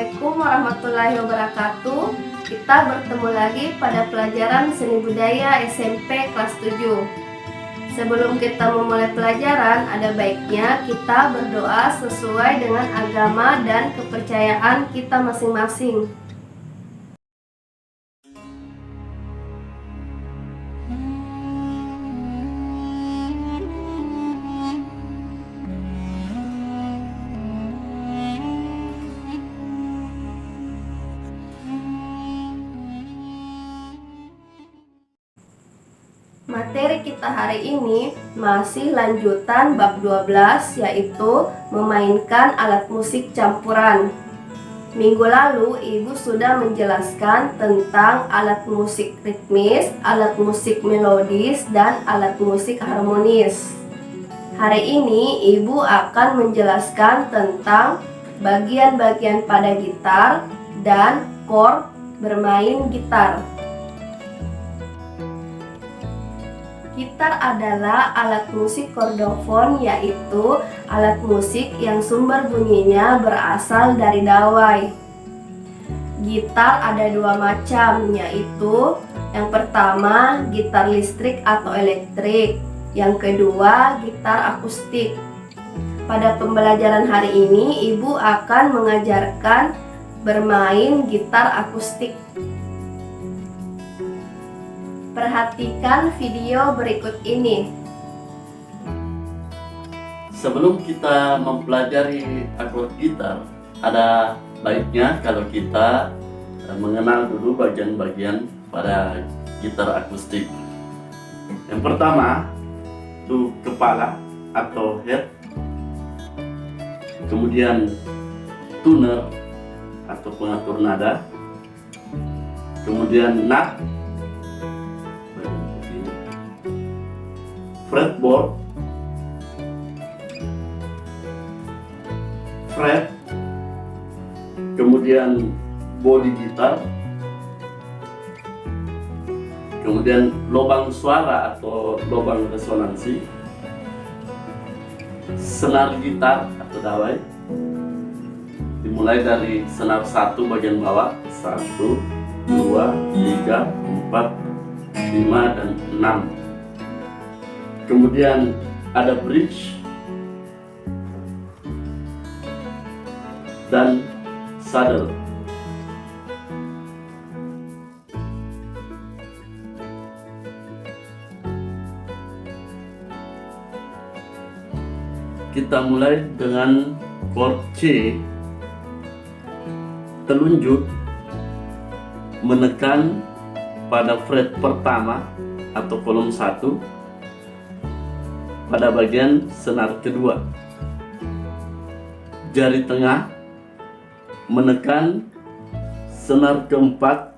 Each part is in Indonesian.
Assalamualaikum warahmatullahi wabarakatuh. Kita bertemu lagi pada pelajaran Seni Budaya SMP kelas 7. Sebelum kita memulai pelajaran, ada baiknya kita berdoa sesuai dengan agama dan kepercayaan kita masing-masing. Materi kita hari ini masih lanjutan bab 12, yaitu memainkan alat musik campuran. Minggu lalu Ibu sudah menjelaskan tentang alat musik ritmis, alat musik melodis, dan alat musik harmonis. Hari ini Ibu akan menjelaskan tentang bagian-bagian pada gitar dan chord bermain gitar. Gitar adalah alat musik kordofon, yaitu alat musik yang sumber bunyinya berasal dari dawai. Gitar ada dua macam, yaitu yang pertama gitar listrik atau elektrik, yang kedua gitar akustik. Pada pembelajaran hari ini Ibu akan mengajarkan bermain gitar akustik. Perhatikan video berikut ini. Sebelum kita mempelajari akord gitar, ada baiknya kalau kita mengenal dulu bagian-bagian pada gitar akustik. Yang pertama itu kepala atau head, kemudian tuner atau pengatur nada, kemudian nut, fretboard, fret, kemudian bodi gitar, kemudian lubang suara atau lubang resonansi, senar gitar atau dawai, dimulai dari senar 1 bagian bawah, 1, 2, 3, 4, 5, dan 6. Kemudian ada bridge dan saddle. Kita mulai dengan chord C. Telunjuk menekan pada fret pertama atau kolom 1 pada bagian senar kedua. Jari tengah menekan senar keempat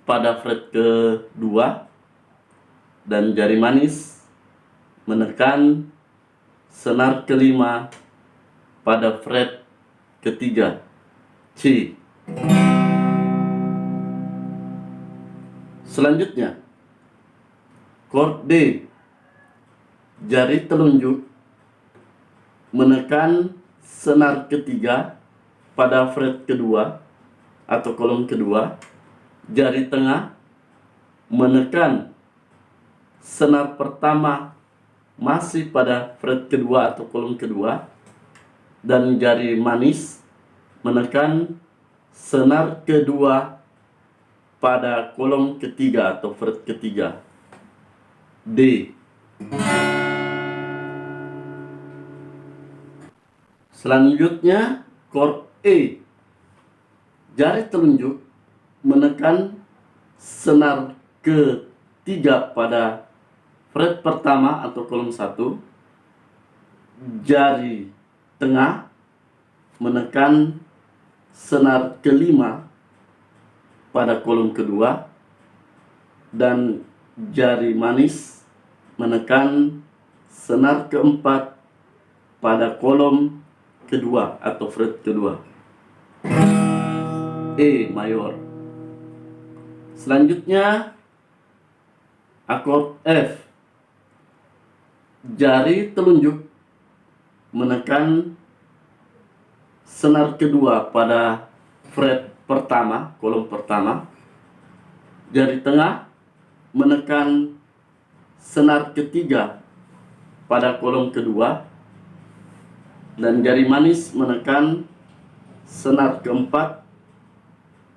pada fret kedua, dan jari manis menekan senar kelima pada fret ketiga, C. Selanjutnya chord D. Jari telunjuk menekan senar ketiga pada fret kedua atau kolom kedua. Jari tengah menekan senar pertama masih pada fret kedua atau kolom kedua, dan jari manis menekan senar kedua pada kolom ketiga atau fret ketiga, D. Selanjutnya chord E. Jari telunjuk menekan senar ketiga pada fret pertama atau kolom 1. Jari tengah menekan senar kelima pada kolom kedua, dan jari manis menekan senar keempat pada kolom kedua atau fret kedua, E mayor. Selanjutnya akord F. Jari telunjuk menekan senar kedua pada fret pertama, kolom pertama. Jari tengah menekan senar ketiga pada kolom kedua, dan jari manis menekan senar keempat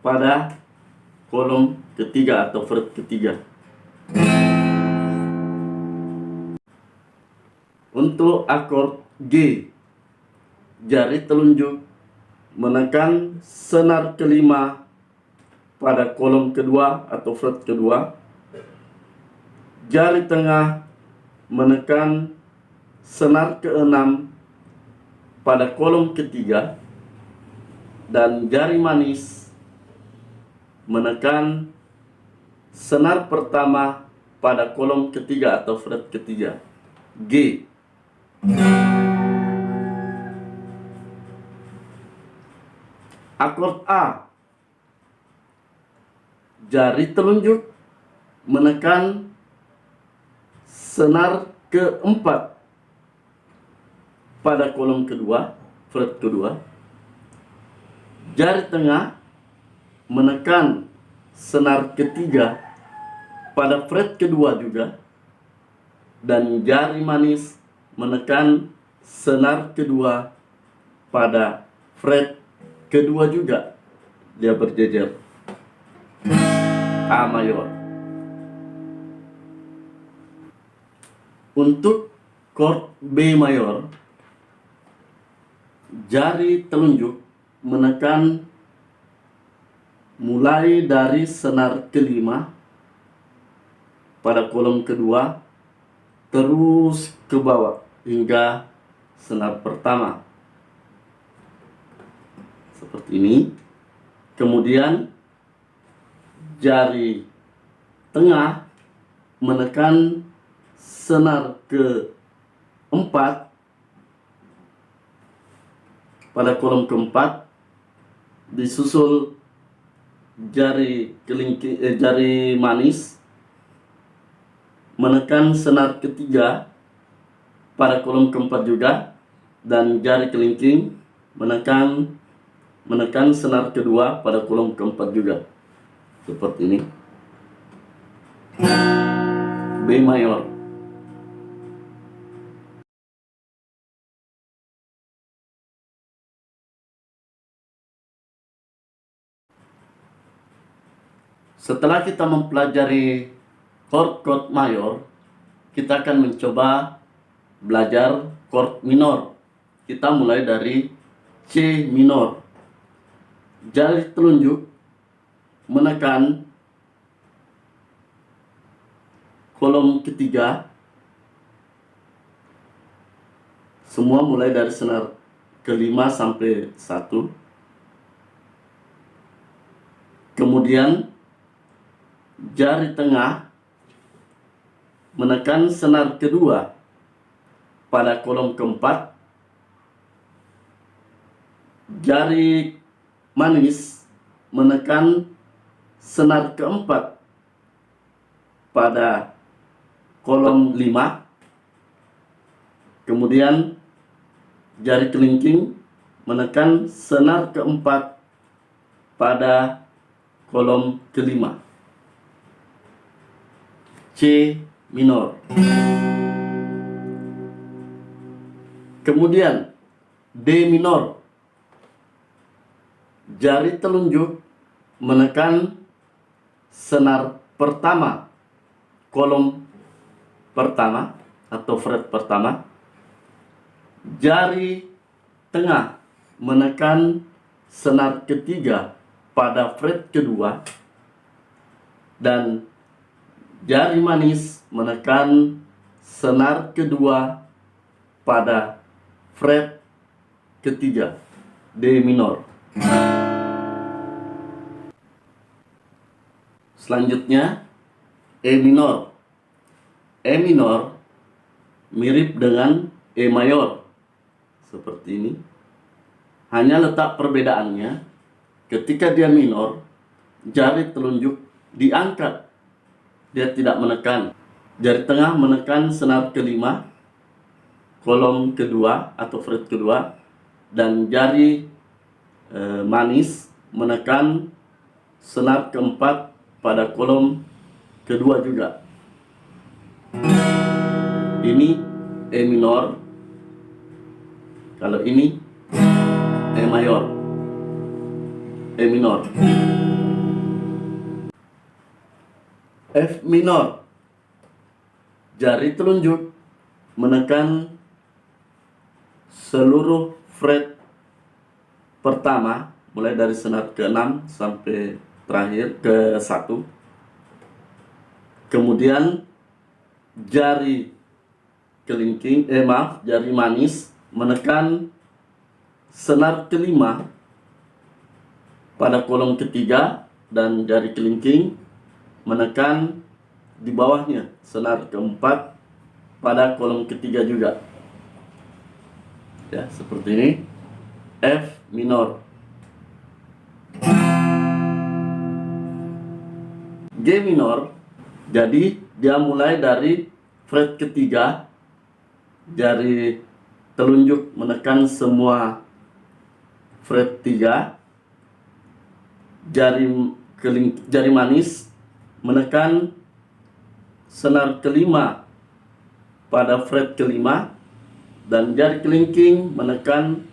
pada kolom ketiga atau fret ketiga. Untuk akord G, jari telunjuk menekan senar kelima pada kolom kedua atau fret kedua. Jari tengah menekan senar keenam pada kolom ketiga, dan jari manis menekan senar pertama pada kolom ketiga atau fret ketiga. G. Akord A, jari telunjuk menekan senar keempat pada kolom kedua, fret kedua. Jari tengah menekan senar ketiga pada fret kedua juga, dan jari manis menekan senar kedua pada fret kedua juga. Dia berjejer. A mayor. Untuk chord B mayor, jari telunjuk menekan mulai dari senar kelima pada kolom kedua terus ke bawah hingga senar pertama. Seperti ini. Kemudian jari tengah menekan senar keempat pada kolom keempat, disusul jari kelingking, jari manis menekan senar ketiga pada kolom keempat juga, dan jari kelingking menekan senar kedua pada kolom keempat juga. Seperti ini. B mayor. Setelah kita mempelajari chord mayor, kita akan mencoba belajar chord minor. Kita mulai dari C minor. Jari telunjuk menekan kolom ketiga, semua mulai dari senar kelima sampai 1. Kemudian jari tengah menekan senar kedua pada kolom keempat. Jari manis menekan senar keempat pada kolom 5. Kemudian jari kelingking menekan senar keempat pada kolom kelima. C minor. Kemudian D minor. Jari telunjuk menekan senar pertama kolom pertama atau fret pertama. Jari tengah menekan senar ketiga pada fret kedua, dan jari manis menekan senar kedua pada fret ketiga. D minor. Selanjutnya E minor. E minor mirip dengan E mayor. Seperti ini. Hanya letak perbedaannya, ketika dia minor, jari telunjuk diangkat. Dia tidak menekan. Jari tengah menekan senar kelima, kolom kedua atau fret kedua, dan jari manis menekan senar keempat pada kolom kedua juga. Ini E minor, kalau ini E mayor, E minor. F minor, jari telunjuk menekan seluruh fret pertama, mulai dari senar ke-6 sampai terakhir ke-1. Kemudian jari kelingking, jari manis menekan senar ke-5 pada kolom ketiga, dan jari kelingking menekan di bawahnya senar keempat pada kolom ketiga juga. Ya, seperti ini. F minor. G minor, jadi dia mulai dari fret ketiga, jari telunjuk menekan semua fret 3, jari manis menekan senar ke-5 pada fret ke-5, dan jari kelingking menekan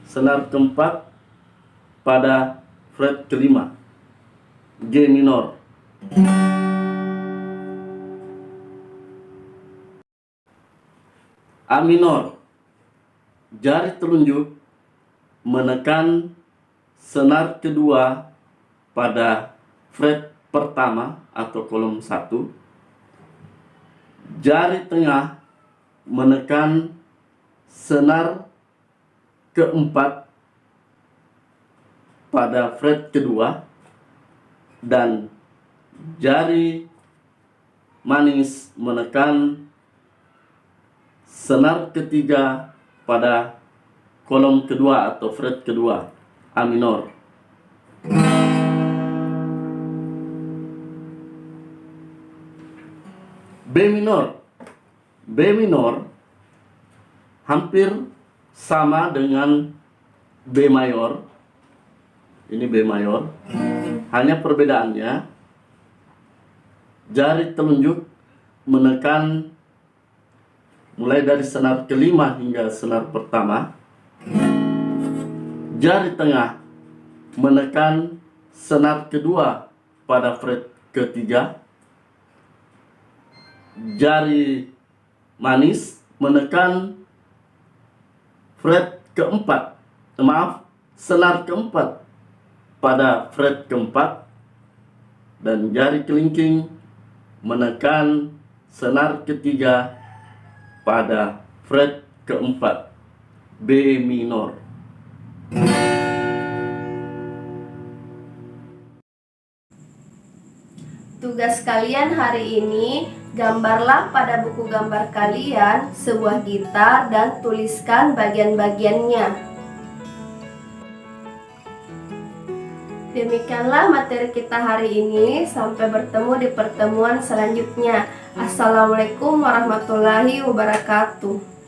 senar keempat pada fret ke-5. G minor. A minor, jari telunjuk menekan senar kedua pada fret pertama atau kolom 1. Jari tengah menekan senar keempat pada fret kedua, dan jari manis menekan senar ketiga pada kolom kedua atau fret kedua, A minor. B minor. B minor hampir sama dengan B mayor. Ini B mayor. Hanya perbedaannya jari telunjuk menekan mulai dari senar ke-5 hingga senar pertama. Jari tengah menekan senar kedua pada fret ketiga. Jari manis menekan senar keempat pada fret keempat, dan jari kelingking menekan senar ketiga pada fret keempat, B minor. Tugas kalian hari ini, gambarlah pada buku gambar kalian sebuah gitar dan tuliskan bagian-bagiannya. Demikianlah materi kita hari ini. Sampai bertemu di pertemuan selanjutnya. Assalamualaikum warahmatullahi wabarakatuh.